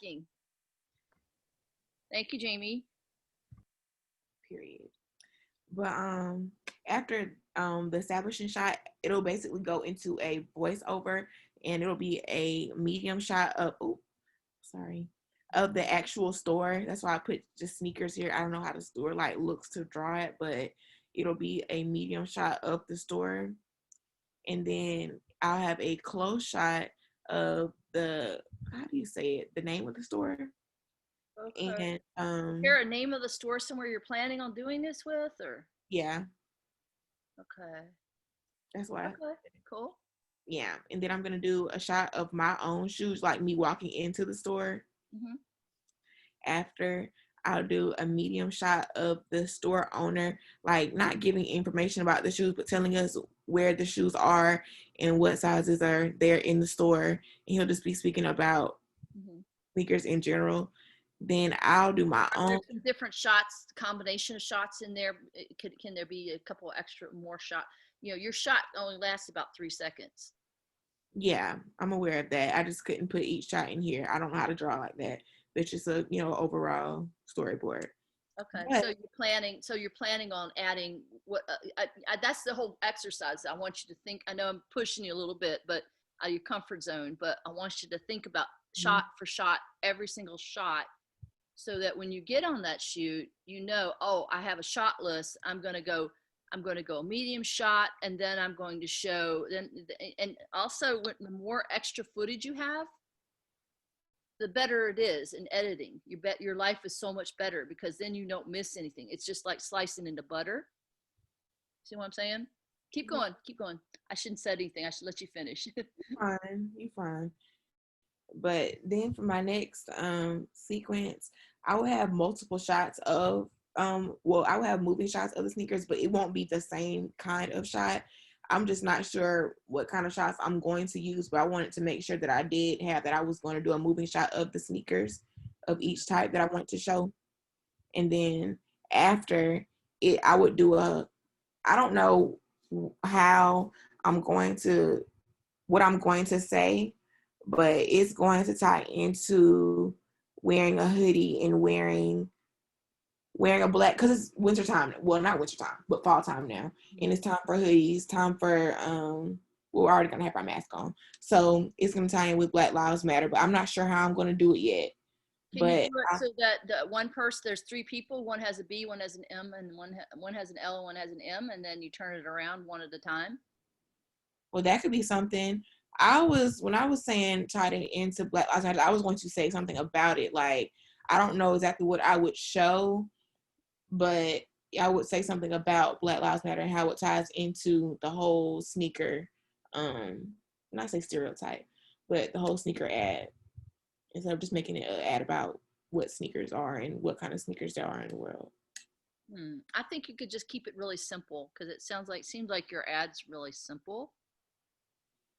multitasking. Thank you, Jamie. Period. But after the establishing shot, it'll basically go into a voiceover, and it'll be a medium shot of sorry, of the actual store. That's why I put just sneakers here. I don't know how the store like looks to draw it, but it'll be a medium shot of the store, and then I'll have a close shot of the, how do you say it, the name of the store. Okay. And Here, a name of the store somewhere you're planning on doing this with, or yeah, okay, that's why. okay, cool. Yeah, and then I'm gonna do a shot of my own shoes, like me walking into the store. Hmm. After, I'll do a medium shot of the store owner, like not giving information about the shoes, but telling us where the shoes are and what sizes are there in the store. And he'll just be speaking about Hmm. sneakers in general. Then I'll do my Are there own. some different shots, combination of shots in there? Can there be a couple extra more shot? You know, your shot only lasts about 3 seconds. Yeah, I'm aware of that. I just couldn't put each shot in here. I don't know how to draw like that. It's just a, overall storyboard. Okay, But so you're planning on adding what? That's the whole exercise. I want you to think. I know I'm pushing you a little bit, but out of your comfort zone. But I want you to think about shot for shot, every single shot, so that when you get on that shoot, you know, oh, I have a shot list. I'm going to go medium shot, and then I'm going to show. Then, and also, the more extra footage you have, the better it is in editing. You bet your life is so much better because then you don't miss anything. It's just like slicing into butter. See what I'm saying? Keep going, keep going. I shouldn't say anything. I should let you finish. fine, you fine. But then for my next sequence, I will have multiple shots of I will have moving shots of the sneakers, but it won't be the same kind of shot. I'm just not sure what kind of shots I'm going to use, but I wanted to make sure that I did have that I was going to do a moving shot of the sneakers of each type that I want to show. And then after it, I would do I don't know how I'm going to, what I'm going to say, but it's going to tie into wearing a hoodie and wearing a black, because it's winter time. Well, not winter time, but fall time now, and it's time for hoodies. Time for we're already gonna have our mask on, so it's gonna tie in with Black Lives Matter. But I'm not sure how I'm gonna do it yet. Can you do But it so that the one person, there's three people, one has a B, one has an M, and one has an L, and one has an M, and then you turn it around one at a time? well, that could be something. I was, when I was saying tied it into Black Lives Matter, I was going to say something about it. Like, I don't know exactly what I would show, but I would say something about Black Lives Matter and how it ties into the whole sneaker, not say stereotype, but the whole sneaker ad, instead of just making it an ad about what sneakers are and what kind of sneakers there are in the world. I think you could just keep it really simple because seems like your ad's really simple.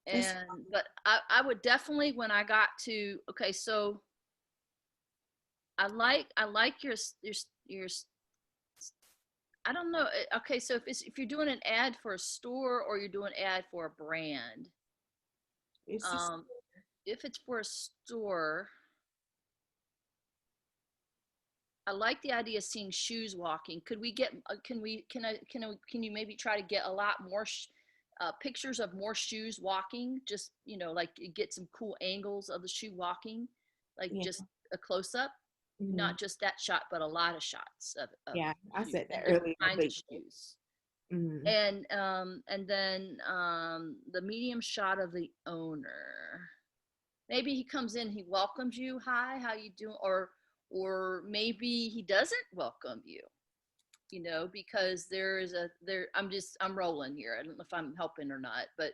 That's, And but I would definitely, when I got to, okay, so I like your I don't know. Okay, so if you're doing an ad for a store or you're doing an ad for a brand, it's just, um, if it's for a store, I like the idea of seeing shoes walking. Could we get? Can you maybe try to get a lot more pictures of more shoes walking? Just like get some cool angles of the shoe walking, like yeah. just a close up, Mm-hmm. not just that shot, but a lot of shots of Yeah, I shoes said that and different earlier, kinds but of shoes. mm-hmm. And then the medium shot of the owner. Maybe he comes in, he welcomes you, hi, how you doing? Or maybe he doesn't welcome you, because I'm rolling here. I don't know if I'm helping or not, but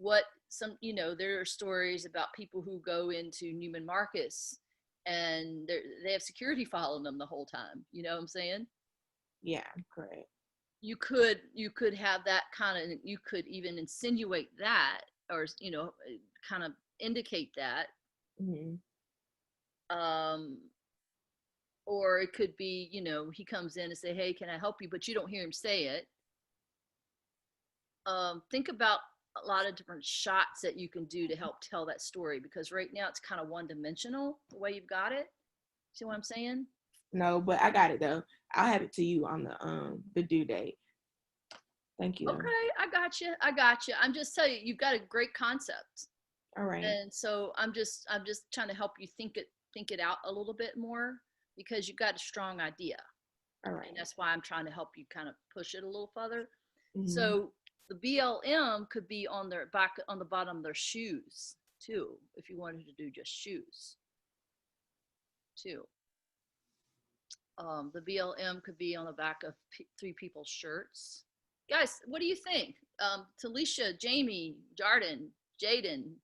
there are stories about people who go into Neiman Marcus and they have security following them the whole time. You know what I'm saying? Yeah, correct. You could have that kind of, you could even insinuate that, or kind of indicate that. Mm-hmm. um or it could be, he comes in and say, hey, can I help you, but you don't hear him say it. Think about a lot of different shots that you can do to help tell that story, because right now it's kind of one dimensional the way you've got it. See what I'm saying? No, but I got it though. I'll have it to you on the due date. Thank you though. Okay, I got you. I got you. I'm just telling you, you've got a great concept. All right. And so I'm just trying to help you think it out a little bit more, because you've got a strong idea. All right. And that's why I'm trying to help you kind of push it a little further. Mm-hmm. So the BLM could be on their back, on the bottom of their shoes too, if you wanted to do just shoes too. The BLM could be on the back of three people's shirts. Guys, what do you think? Talisha, Jamie, Jarden, Jaden,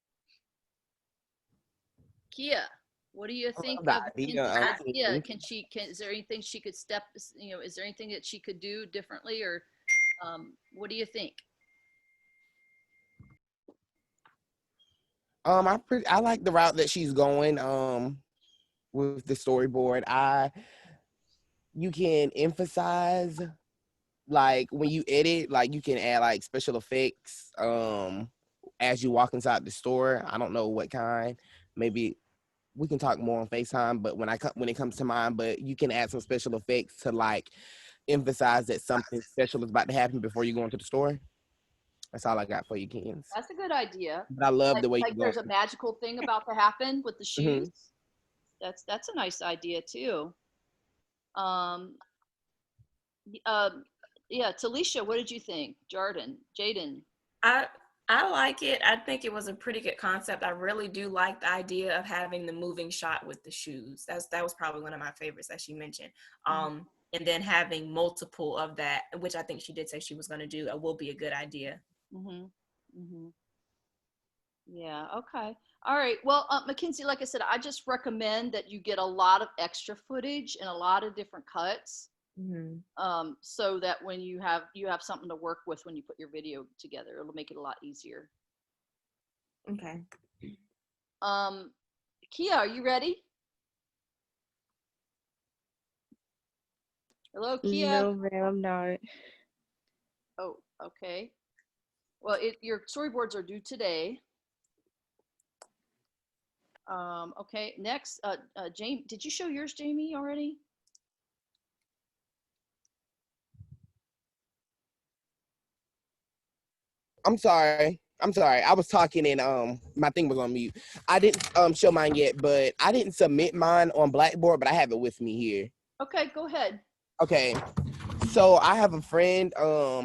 Kia, what do you think of idea? Is there anything she could is there anything that she could do differently, or what do you think? I like the route that she's going with the storyboard. You can emphasize, like when you edit, like you can add like special effects as you walk inside the store. I don't know what kind. Maybe we can talk more on FaceTime, but when it comes to mine, but you can add some special effects to like emphasize that something special is about to happen before you go into the store. That's all I got for you, Kens. That's a good idea. But I love the way like there's a magical thing about to happen with the shoes. Mm-hmm. That's a nice idea too. Yeah, Talisha, what did you think? Jaden. I like it. I think it was a pretty good concept. I really do like the idea of having the moving shot with the shoes. That was probably one of my favorites that she mentioned. And then having multiple of that, which I think she did say she was going to do, will be a good idea. Yeah. Okay. All right. Well, Mackenzie, like I said, I just recommend that you get a lot of extra footage and a lot of different cuts. So that when you have something to work with when you put your video together, it'll make it a lot easier. Okay. Kia, are you ready? Hello, Kia. No, ma'am, I'm not. Oh, okay. Well, your storyboards are due today. Okay. Next, Jamie, did you show yours, Jamie, already? I'm sorry. I was talking and my thing was on mute. I didn't show mine yet, but I didn't submit mine on Blackboard, but I have it with me here. Okay, go ahead. Okay. So I have a friend,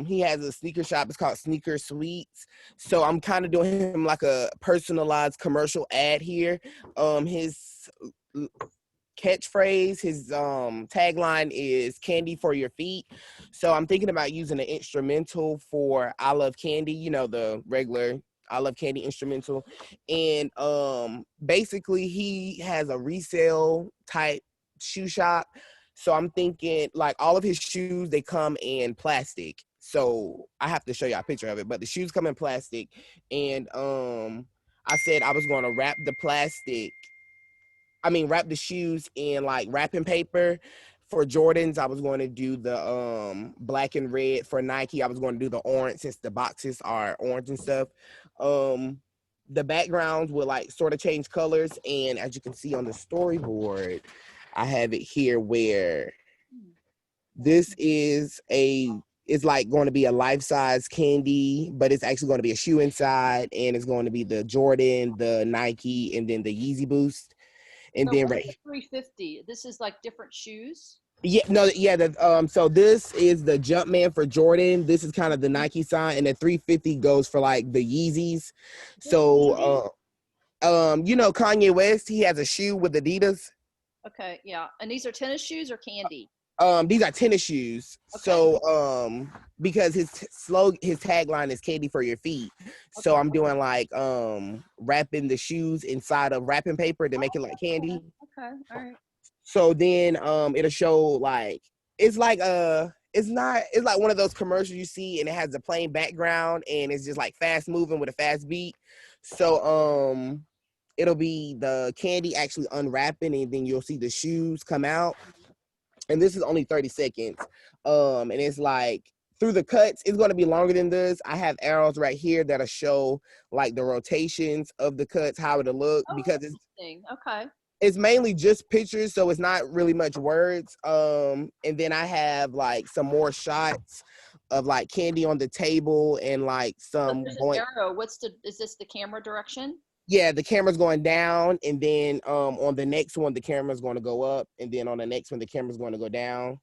he has a sneaker shop. It's called Sneaker Sweets. So I'm kind of doing him like a personalized commercial ad here. His catchphrase, his tagline is candy for your feet. So I'm thinking about using an instrumental for I Love Candy, you know, the regular I Love Candy instrumental. And basically he has a resale type shoe shop. So I'm thinking like all of his shoes, they come in plastic. So I have to show you a picture of it, but the shoes come in plastic. And I said I was going to wrap the shoes in like wrapping paper. For Jordans, I was going to do the black and red. For Nike, I was going to do the orange since the boxes are orange and stuff. The backgrounds will like sort of change colors. And as you can see on the storyboard, I have it here where this is it's like going to be a life-size candy, but it's actually going to be a shoe inside, and it's going to be the Jordan, the Nike, and then the Yeezy Boost. And so then right, 350. This is like different shoes. So this is the Jumpman for Jordan. This is kind of the Nike sign, and the 350 goes for like the Yeezys. So you know Kanye West, he has a shoe with Adidas. Okay, yeah. And these are tennis shoes or candy? These are tennis shoes. Okay. So because his tagline is candy for your feet. Okay. So I'm doing like wrapping the shoes inside of wrapping paper to make it like candy. Okay, all right. So then it'll show like it's like it's like one of those commercials you see and it has a plain background and it's just like fast moving with a fast beat. So it'll be the candy actually unwrapping and then you'll see the shoes come out. And this is only 30 seconds. And it's like through the cuts, it's going to be longer than this. I have arrows right here that'll show like the rotations of the cuts, how it'll look, Oh, because interesting. Okay. it's mainly just pictures, so it's not really much words. And then I have like some more shots of like candy on the table and like So some there's an going. arrow. Is this the camera direction? Yeah, the camera's going down, and then on the next one the camera's going to go up, and then on the next one the camera's going to go down.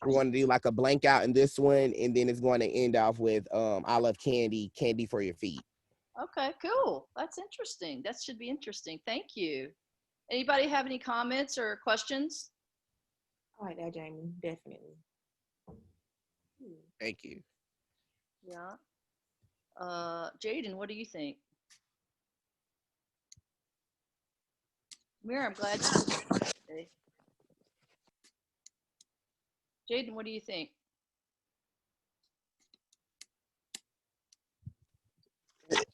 We're going to do like a blank out in this one, and then it's going to end off with I love candy, candy for your feet. Okay, cool. That's interesting. That should be interesting. Thank you. Anybody have any comments or questions? I like that, Jamie. Definitely. Thank you. Yeah. Jaden, what do you think? Mira, I'm glad you're here today. Jaden, what do you think?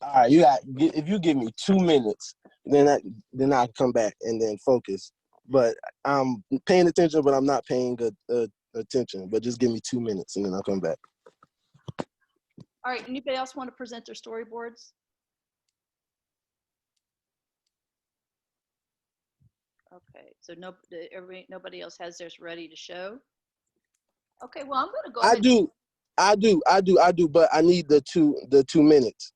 All right, you got. If you give me 2 minutes, then I come back and then focus. But I'm paying attention, but I'm not paying good attention. But just give me 2 minutes and then I'll come back. All right, anybody else want to present their storyboards? Okay, so nobody else has theirs ready to show. Okay, well, I'm going to go ahead. I do. But I need the 2 minutes.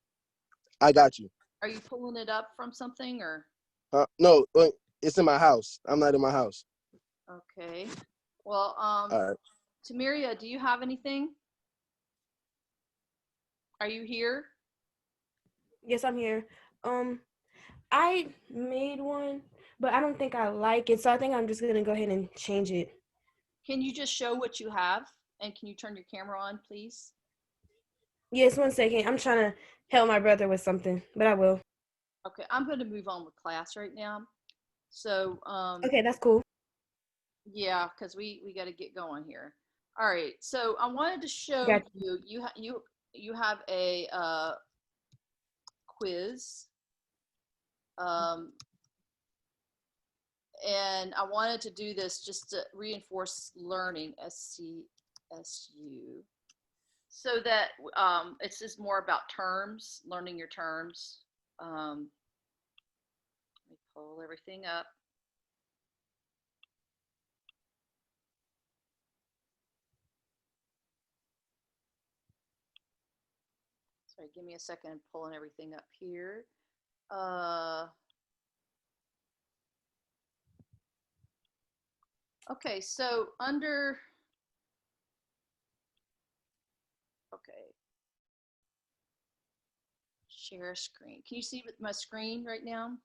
I got you. Are you pulling it up from something or? No, it's in my house. I'm not in my house. Okay. Well, All right. Tamiria, do you have anything? Are you here? Yes, I'm here. I made one, but I don't think I like it, so I think I'm just gonna go ahead and change it. Can you just show what you have? And can you turn your camera on, please? Yes, 1 second. I'm trying to help my brother with something, but I will. Okay, I'm going to move on with class right now. So, Okay, that's cool. yeah, because we got to get going here. All right, so I wanted to show Got you have a quiz. And I wanted to do this just to reinforce learning, SCSU, so that it's just more about terms, learning your terms. Let me pull everything up. Sorry, give me a second. I'm pulling everything up here. Okay, so under, okay, share screen. Can you see my screen right now?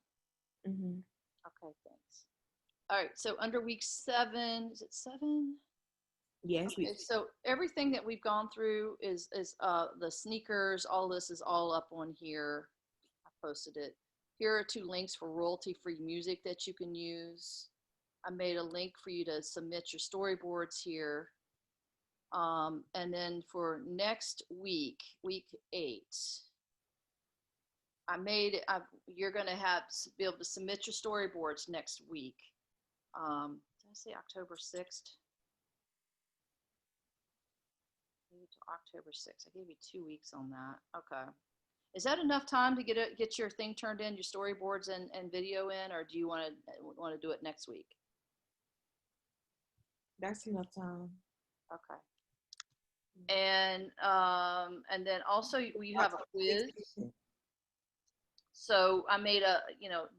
Mm-hmm. Okay, thanks. All right, so under week 7, is it 7? Yes. Okay, so everything that we've gone through is the sneakers, all this is all up on here. I posted it. Here are 2 links for royalty-free music that you can use. I made a link for you to submit your storyboards here. And then for next week, week 8, you're going to be able to submit your storyboards next week. Did I say October 6th? October 6th. I gave you 2 weeks on that. Okay. Is that enough time to get your thing turned in, your storyboards and video in, or do you want to do it next week? That's enough time. Okay. And then also you have a quiz. So I made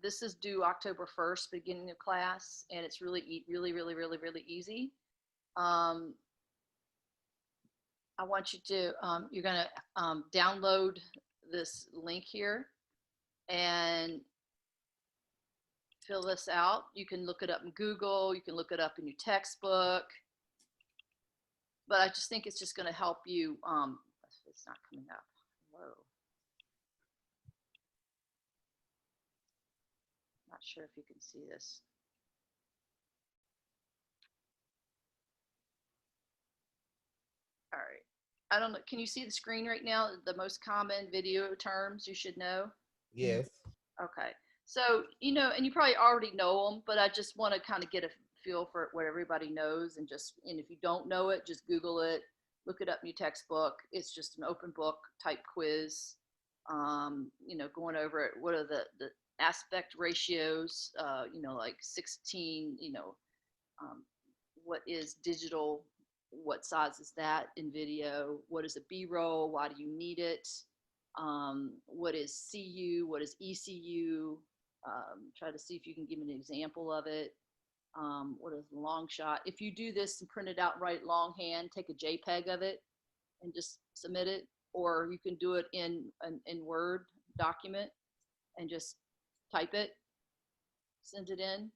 this is due October 1st, beginning of class, and it's really easy. I want you to, you're going to download this link here and fill this out. You can look it up in Google. You can look it up in your textbook. But I just think it's just going to help you. It's not coming up. Whoa. Not sure if you can see this. All right. I don't know. Can you see the screen right now? The most common video terms you should know? Yes. Okay. So, and you probably already know them, but I just want to kind of get a feel for what everybody knows, and if you don't know it, just Google it. look it up in your textbook. It's just an open book type quiz. Going over it. What are the aspect ratios? Like 16. Um, what is digital? What size is that in video? What is a B-roll? Why do you need it? What is CU? What is ECU? Try to see if you can give me an example of it. What is a long shot? If you do this and print it out, write longhand, take a JPEG of it and just submit it, or you can do it in Word document and just type it, send it in.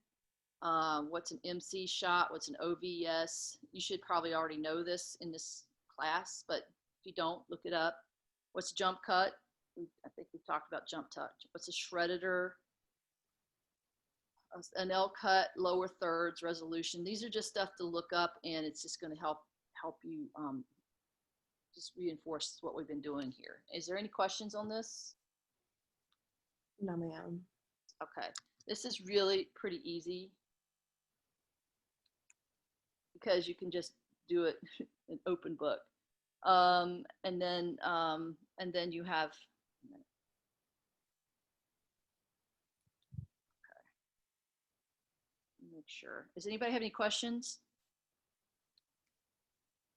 What's an MC shot? What's an OVS? You should probably already know this in this class, but if you don't, look it up. What's jump cut? I think we talked about jump touch. What's a shredder? An L cut, lower thirds, resolution. These are just stuff to look up, and it's just going to help you just reinforce what we've been doing here. Is there any questions on this? No, ma'am. Okay, this is really pretty easy because you can just do it in open book. And then you have, okay, make sure. Does anybody have any questions?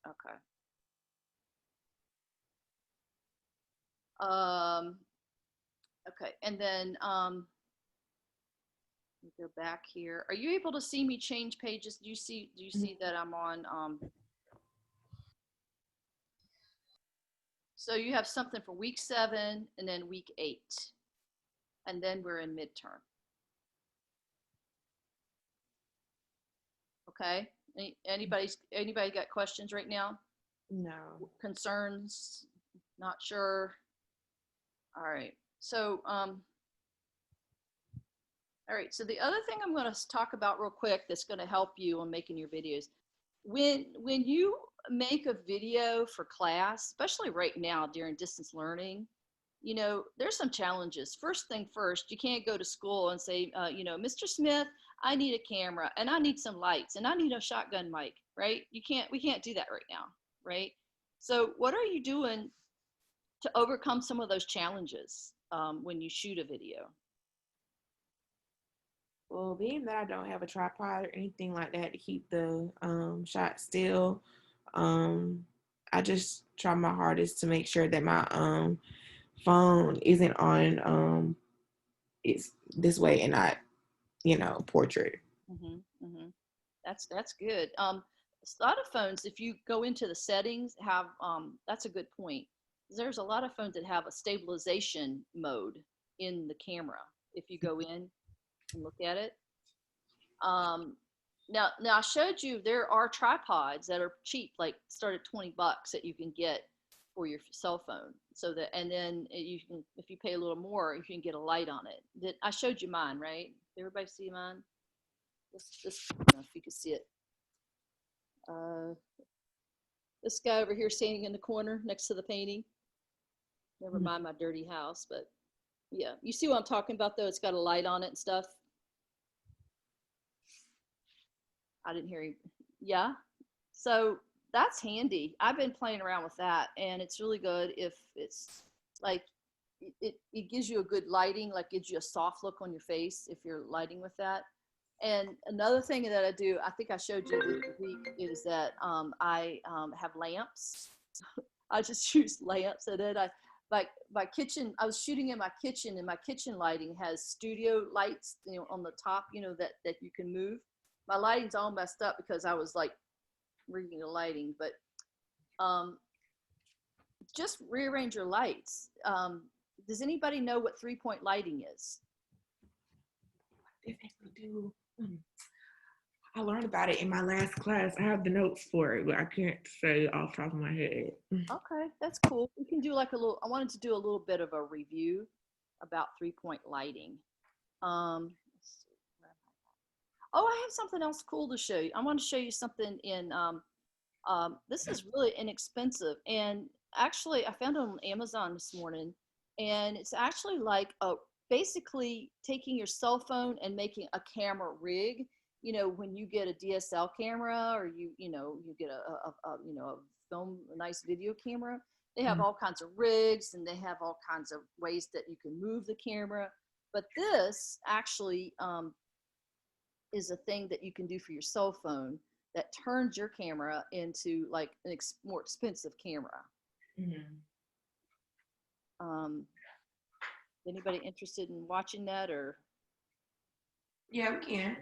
Okay. Okay, and then let me go back here. Are you able to see me change pages? Do you see that I'm on? So you have something for week 7 and then week 8, and then we're in midterm. Okay. Anybody got questions right now? No. Concerns? Not sure. All right. So all right. So the other thing I'm going to talk about real quick that's going to help you on making your videos. When you make a video for class, especially right now during distance learning, there's some challenges. First thing first, you can't go to school and say, Mr. Smith, I need a camera and I need some lights and I need a shotgun mic, right? We can't do that right now, right? So what are you doing to overcome some of those challenges when you shoot a video? Well, being that I don't have a tripod or anything like that to keep the shot still, I just try my hardest to make sure that my phone isn't on it's this way and not portrait. That's good. A lot of phones, if you go into the settings, have that's a good point. There's a lot of phones that have a stabilization mode in the camera. If you go in and look at it. Now I showed you there are tripods that are cheap, like start at $20 that you can get for your cell phone. So that, and then you can, if you pay a little more, you can get a light on it. I showed you mine, right? Did everybody see mine? This, I don't know if you can see it. This guy over here standing in the corner next to the painting. Never mind my dirty house, but yeah, you see what I'm talking about though? It's got a light on it and stuff. I didn't hear you. Yeah. So that's handy. I've been playing around with that, and it's really good if it's like it gives you a good lighting, like gives you a soft look on your face if you're lighting with that. And another thing that I do, I think I showed you this week, is that I have lamps. I just use lamps, and then like my kitchen, I was shooting in my kitchen, and my kitchen lighting has studio lights, on the top, that you can move. My lighting's all messed up because I was like reading the lighting, but just rearrange your lights. Does anybody know what 3-point lighting is? I do. I learned about it in my last class. I have the notes for it, but I can't say off the top of my head. Okay, that's cool. We can do like I wanted to do a little bit of a review about 3-point lighting. Oh, I have something else cool to show you. I want to show you something in, this is really inexpensive. And actually, I found it on Amazon this morning. And it's actually like basically taking your cell phone and making a camera rig. When you get a DSL camera, or you get a film a nice video camera. They have all kinds of rigs and they have all kinds of ways that you can move the camera. But this actually is a thing that you can do for your cell phone that turns your camera into like an more expensive camera. Anybody interested in watching that or? Yeah, we can.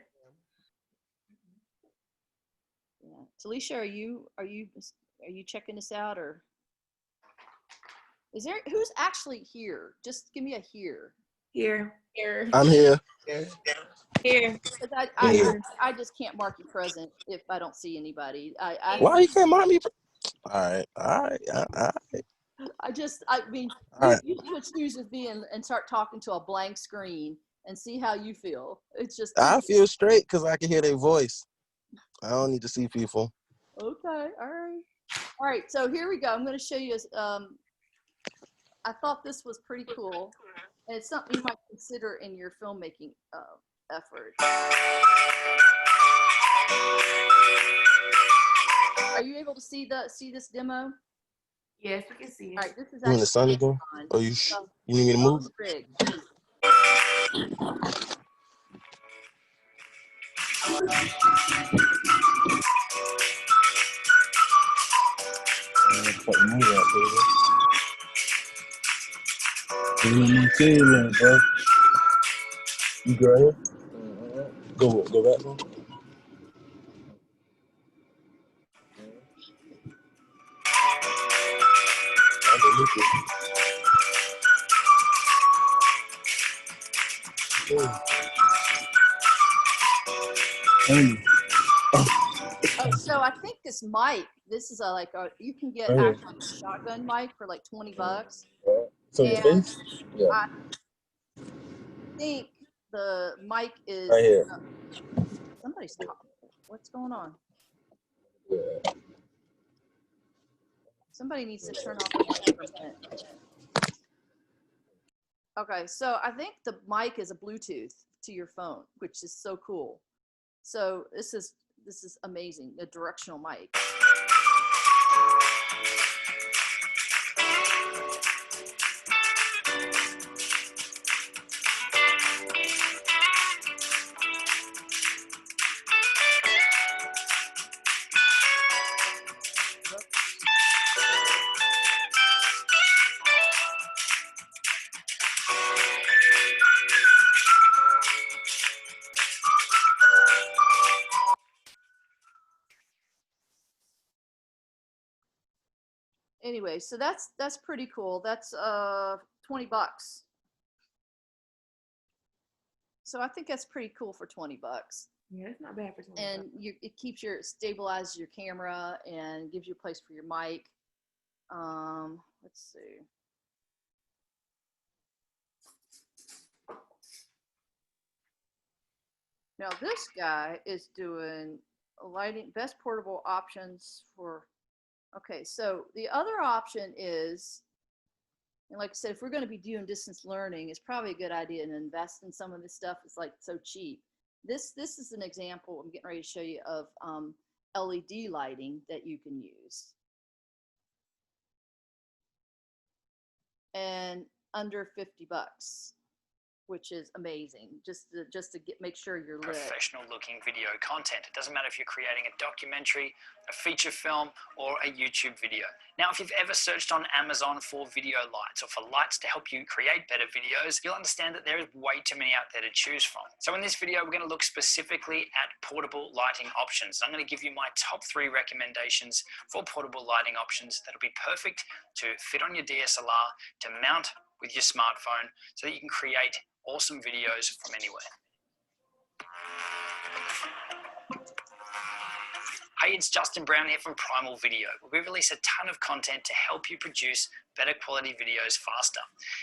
Yeah. Talisha, are you checking this out, or is there who's actually here? Just give me a here. Here. I'm here. Here. 'Cause Yeah. I just can't mark you present if I don't see anybody. Why you can't mark me? All right. I mean, All right. you switch news with me and start talking to a blank screen and see how you feel. It's just I feel straight because I can hear their voice. I don't need to see people. okay. All right. So here we go. I'm going to show you. I thought this was pretty cool, and it's something you might consider in your filmmaking effort. Are you able to see this demo? Yes, we can see All it. right. This is You in the sun actually again? Oh, you need me to move? rig. You go ahead. Go back one. So I think this mic, this is you can get actually a shotgun mic for like $20. So your face? Yeah. I think the mic is Right here. somebody's talking. What's going on? Somebody needs to turn off the mic for a minute. Okay, so I think the mic is a Bluetooth to your phone, which is so cool. So this is amazing, the directional mic. Anyway, so that's pretty cool. That's $20. So I think that's pretty cool for $20. Yeah, it's not bad for 20. And it keeps stabilizes your camera and gives you a place for your mic. Let's see. Now this guy is doing lighting, best portable options for. Okay, so the other option is, and like I said, if we're going to be doing distance learning, it's probably a good idea to invest in some of this stuff. It's like so cheap. This is an example I'm getting ready to show you of LED lighting that you can use. And under $50, which is amazing. Just to make sure you're lit. Professional looking video content. It doesn't matter if you're creating a documentary, a feature film, or a YouTube video. Now, if you've ever searched on Amazon for video lights or for lights to help you create better videos, you'll understand that there is way too many out there to choose from. So in this video, we're going to look specifically at portable lighting options. I'm going to give you my top 3 recommendations for portable lighting options that'll be perfect to fit on your DSLR, to mount with your smartphone, so that you can create awesome videos from anywhere. Hey, it's Justin Brown here from Primal Video, where we release a ton of content to help you produce better quality videos faster.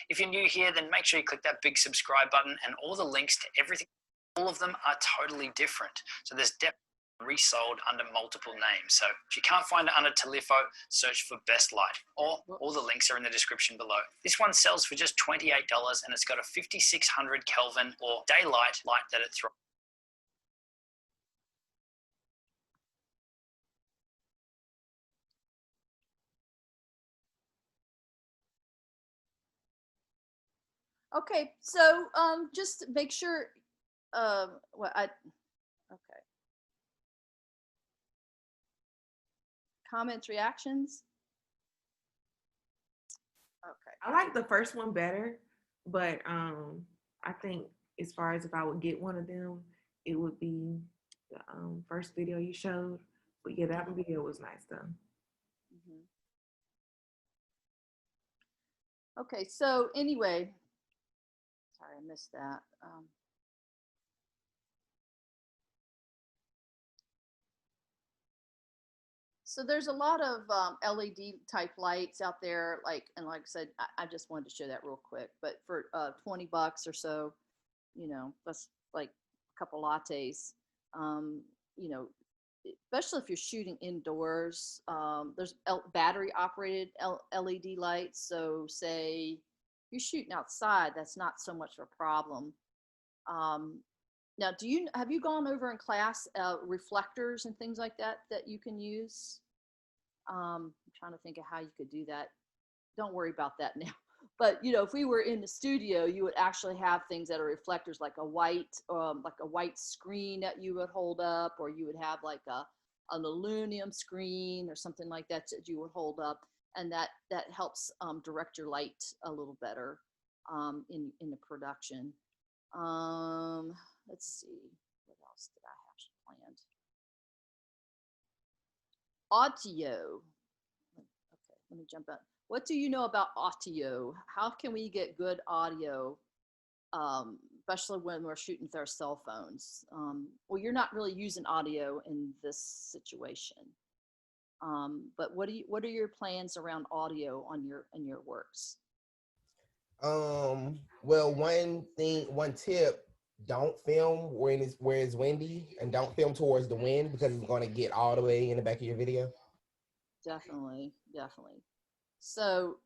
If you're new here, then make sure you click that big subscribe button, and all the links to everything, all of them are totally different. So there's definitely resold under multiple names. So if you can't find it under Talifo, search for Best Light, or all the links are in the description below. This one sells for just $28, and it's got a 5600 Kelvin or daylight light that it throws. Okay, so just make sure. Well, okay. Comments, reactions. Okay. I like the first one better, but I think as far as if I would get one of them, it would be the first video you showed. But yeah, that video was nice though. Mm-hmm. Okay, so anyway, sorry I missed that. So there's a lot of LED type lights out there, and like I said, I just wanted to show that real quick. But for $20 or so, that's like a couple lattes. Um, you know, especially if you're shooting indoors. There's battery operated LED lights. So say you're shooting outside, that's not so much of a problem. Um, Now, have you gone over in class reflectors and things like that that you can use? I'm trying to think of how you could do that. Don't worry about that now. But if we were in the studio, you would actually have things that are reflectors, like a white screen that you would hold up, or you would have like an aluminum screen or something like that that you would hold up, and that helps direct your light a little better in the production. Let's see, what else did I have planned? Audio. Okay, let me jump out. What do you know about audio? How can we get good audio, especially when we're shooting with our cell phones? Well, you're not really using audio in this situation, but what are your plans around audio on your works? Well, one tip: don't film where it's windy, and don't film towards the wind because it's going to get all the way in the back of your video. Definitely. So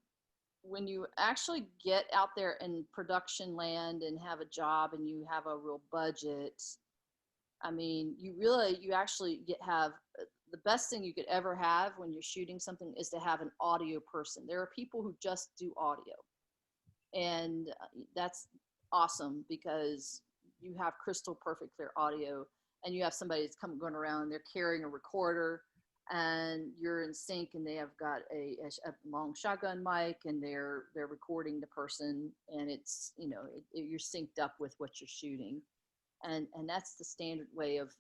when you actually get out there in production land and have a job and you have a real budget, I mean, you actually have the best thing you could ever have when you're shooting something is to have an audio person. There are people who just do audio, and that's awesome because you have crystal perfect clear audio, and you have somebody that's going around and they're carrying a recorder, and you're in sync, and they have got a long shotgun mic, and they're recording the person, and it's you're synced up with what you're shooting, and that's the standard way of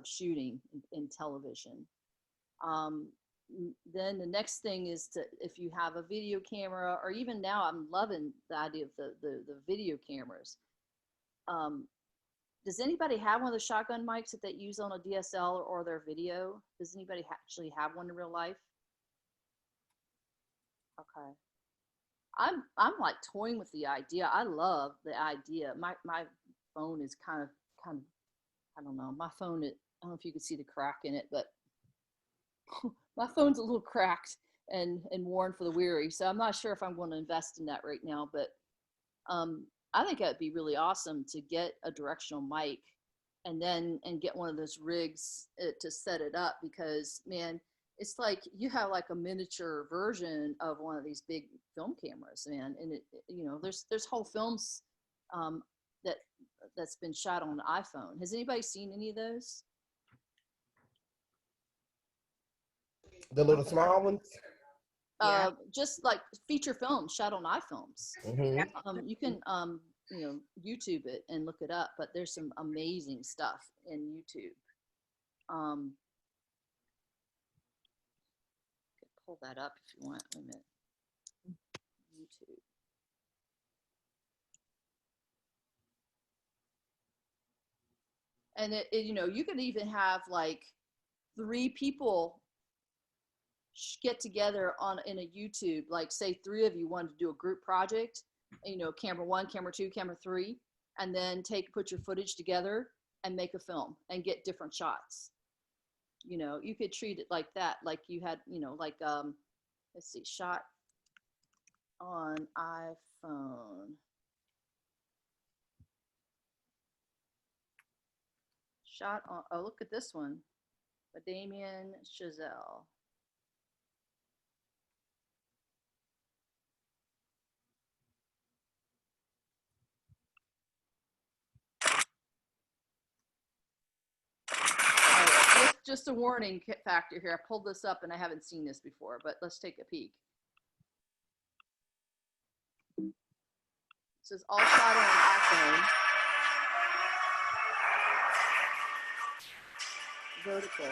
shooting in television. Then the next thing is if you have a video camera, or even now I'm loving the idea of the video cameras. Does anybody have one of the shotgun mics that they use on a DSL or their video? Does anybody actually have one in real life? Okay. I'm like toying with the idea. I love the idea. My phone is kind of I don't know. My phone, I don't know if you can see the crack in it, but my phone's a little cracked and worn for the weary. So I'm not sure if I'm going to invest in that right now, but I think that'd be really awesome to get a directional mic and get one of those rigs to set it up, because man, it's like you have like a miniature version of one of these big film cameras, man. And there's whole films that's been shot on an iPhone. Has anybody seen any of those? The little small ones. Just like feature films shot on iPhones. Mm-hmm. You can YouTube it and look it up, but there's some amazing stuff in YouTube. Pull that up if you want. Wait a minute. YouTube. And you could even have like 3 people get together in a YouTube, like say 3 of you wanted to do a group project, camera 1, camera 2, camera 3, and then put your footage together and make a film and get different shots. You could treat it like that, like you had, let's see, shot on iPhone. Shot on, oh, look at this one, by Damien Chazelle. just a warning factor here. I pulled this up and I haven't seen this before, but let's take a peek. This is all shot on an iPhone. Vertical.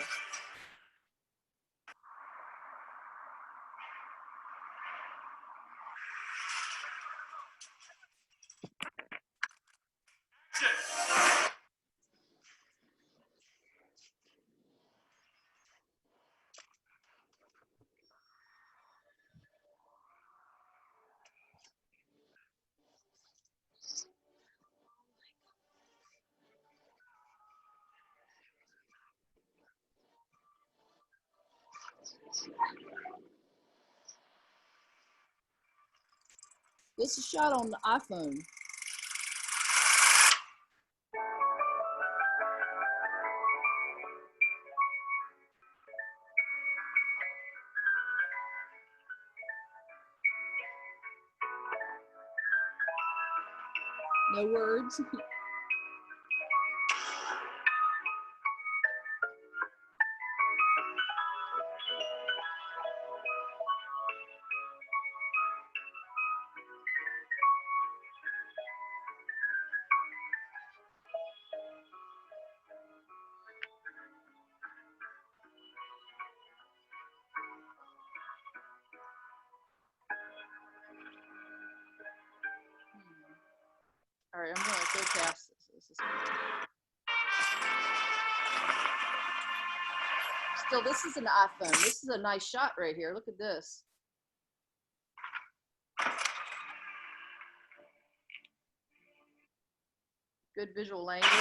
This is shot on the iPhone. No words. All right, I'm gonna go past this. Still, this is an iPhone. This is a nice shot right here. Look at this. Good visual language.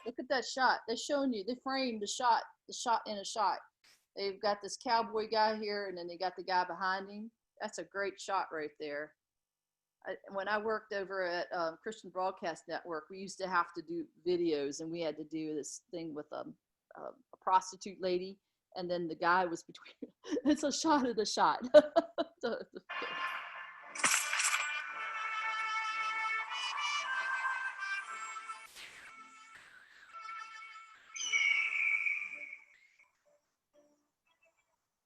Look at that shot. They're showing you, they framed the shot in a shot. They've got this cowboy guy here, and then they got the guy behind him. That's a great shot right there. When I worked over at Christian Broadcast Network, we used to have to do videos, and we had to do this thing with a prostitute lady, and then the guy was between. It's a shot of the shot.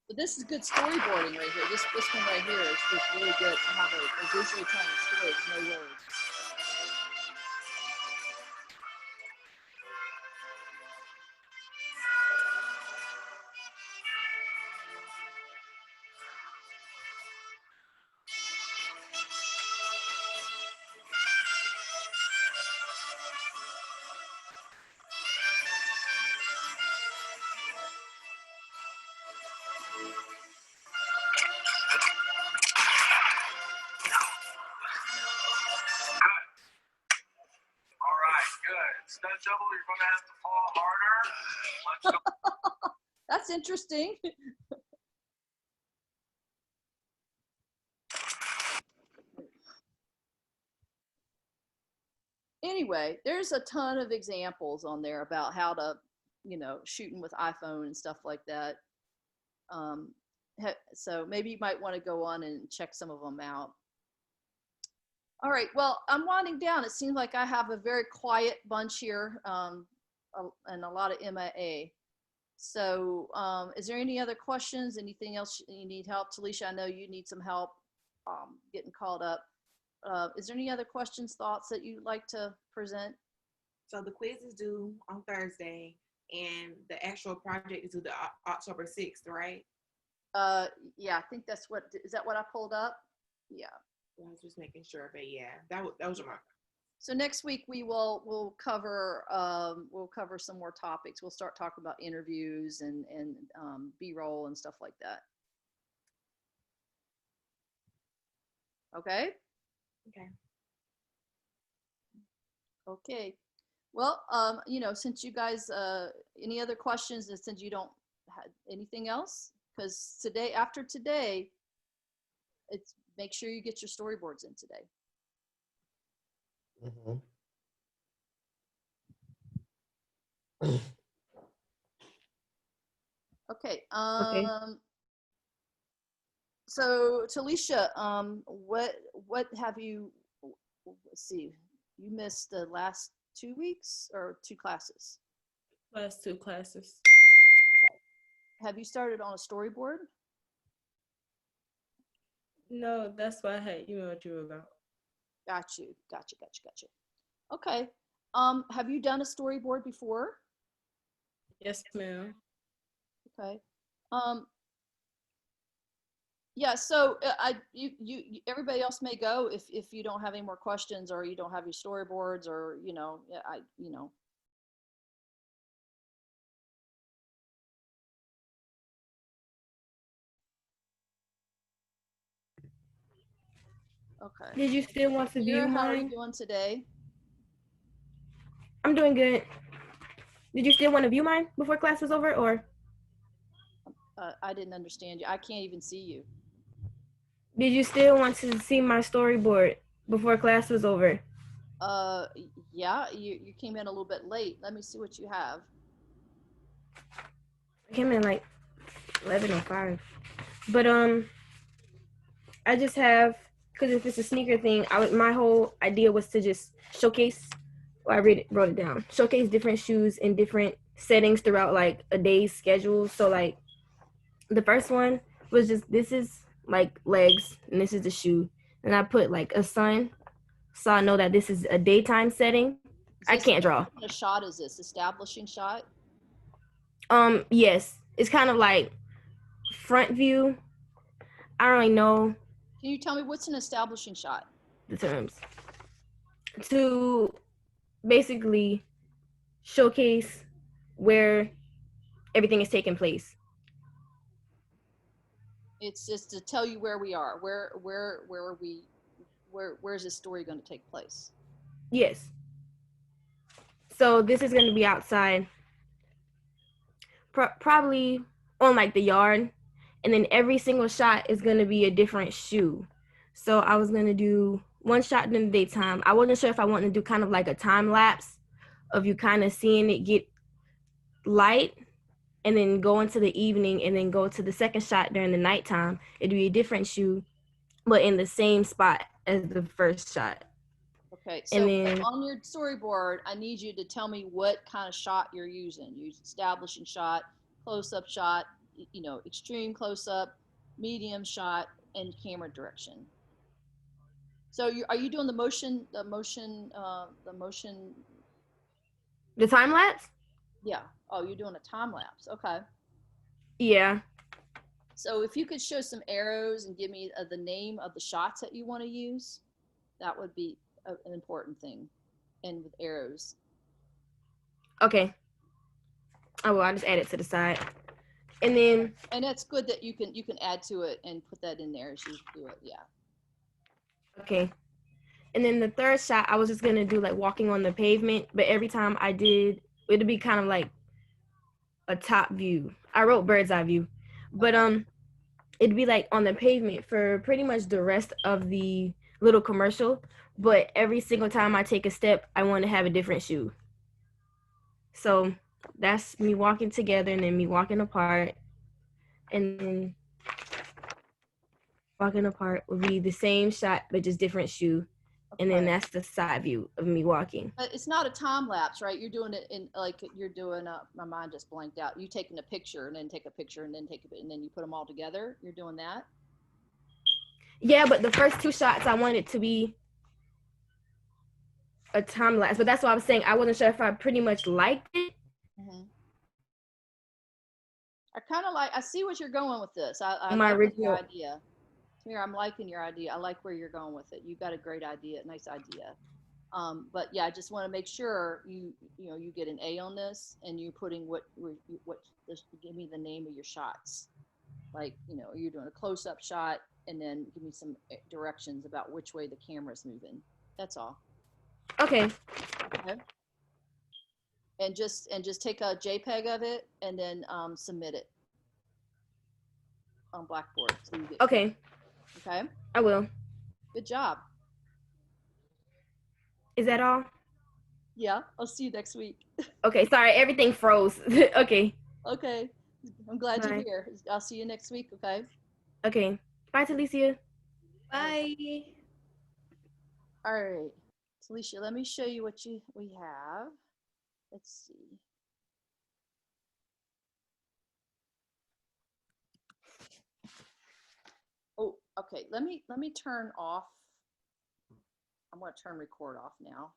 But this is good storyboarding right here. This one right here is just really good how they're visually telling the story with no words. Stunt double, you're going to have to fall harder. That's interesting. Anyway, there's a ton of examples on there about how to, shooting with iPhone and stuff like that. So maybe you might want to go on and check some of them out. All right, well, I'm winding down. It seems like I have a very quiet bunch here and a lot of MIA. So is there any other questions? Anything else you need help? Talisha, I know you need some help getting called up. Is there any other questions, thoughts that you'd like to present? So the quiz is due on Thursday, and the actual project is due the October 6th, right? Yeah, I think that's what, is that what I pulled up? Yeah. I was just making sure, but yeah, that was my. So next week we'll cover some more topics. We'll start talking about interviews and B-roll and stuff like that. Okay. Okay. Okay. Well, since you guys, any other questions, and since you don't have anything else, because after today, it's make sure you get your storyboards in today. Okay. Okay. So Talisha, what have you? Let's see. You missed the last 2 weeks or 2 classes. Last 2 classes. Have you started on a storyboard? No, that's why I had emailed you about. Got you. Okay. Have you done a storyboard before? Yes, ma'am. Okay. Yeah. So everybody else may go if you don't have any more questions or you don't have your storyboards or Okay. Did you still want to view Kira, how are you mine? doing today? I'm doing good. Did you still want to view mine before class is over, or I didn't understand you. I can't even see you. did you still want to see my storyboard before class was over? Yeah, you came in a little bit late. Let me see what you have. I came in like 11:05. But I just have, because if it's a sneaker thing, my whole idea was to just showcase. Well, I wrote it down. Showcase different shoes in different settings throughout like a day's schedule. So like the first one was just, this is like legs and this is the shoe, and I put like a sun, so I know that this is a daytime setting. I can't draw. What kind of shot is this? Establishing shot? Yes, it's kind of like front view. I don't really know Can you tell me what's an establishing shot? the terms. To basically showcase where everything is taking place. It's just to tell you where we are. Where are we? Where's this story going to take place? Yes. So this is going to be outside, probably on like the yard, and then every single shot is going to be a different shoe. So I was going to do one shot in the daytime. I wasn't sure if I wanted to do kind of like a time lapse of you kind of seeing it get light and then go into the evening and then go to the second shot during the nighttime. It'd be a different shoe, but in the same spot as the first shot. Okay, so then, on your storyboard, I need you to tell me what kind of shot you're using. Use establishing shot, close-up shot, extreme close-up, medium shot, and camera direction. So are you doing the motion? The time lapse? Yeah. Oh, you're doing a time lapse. Okay. Yeah. So if you could show some arrows and give me the name of the shots that you want to use, that would be an important thing. And with arrows. Okay. Oh, well, I'll just add it to the side. And that's good that you can add to it and put that in there as you do it. Yeah. Okay. And then the third shot, I was just going to do like walking on the pavement, but every time I did, it'd be kind of like a top view. I wrote bird's eye view, but it'd be like on the pavement for pretty much the rest of the little commercial. But every single time I take a step, I want to have a different shoe. So that's me walking together and then me walking apart. And then walking apart would be the same shot, but just different shoe. Okay. And then that's the side view of me walking. But it's not a time lapse, right? You're doing it in like you're doing my mind just blanked out. You taking a picture and then take a picture and then and then you put them all together. You're doing that? Yeah, but the first 2 shots I wanted to be a time lapse, but that's what I was saying. I wasn't sure if I pretty much liked it. Mm-hmm. I see what you're going with this. I my like original your idea. Tamira, I'm liking your idea. I like where you're going with it. You've got a great idea, nice idea. But yeah, I just want to make sure you get an A on this, and you're putting give me the name of your shots. Like, you're doing a close-up shot, and then give me some directions about which way the camera's moving. That's all. Okay. And just take a JPEG of it and then submit it on Blackboard. So you get okay. Okay. I will. Good job. Is that all? Yeah. I'll see you next week. Okay. Sorry, everything froze. Okay. Okay. I'm glad you're here. I'll see you next week. Okay. Okay. Bye, Talicia. Bye. All right, Talisha, let me show you what we have. Let's see. Oh, okay. Let me turn off. I'm going to turn record off now.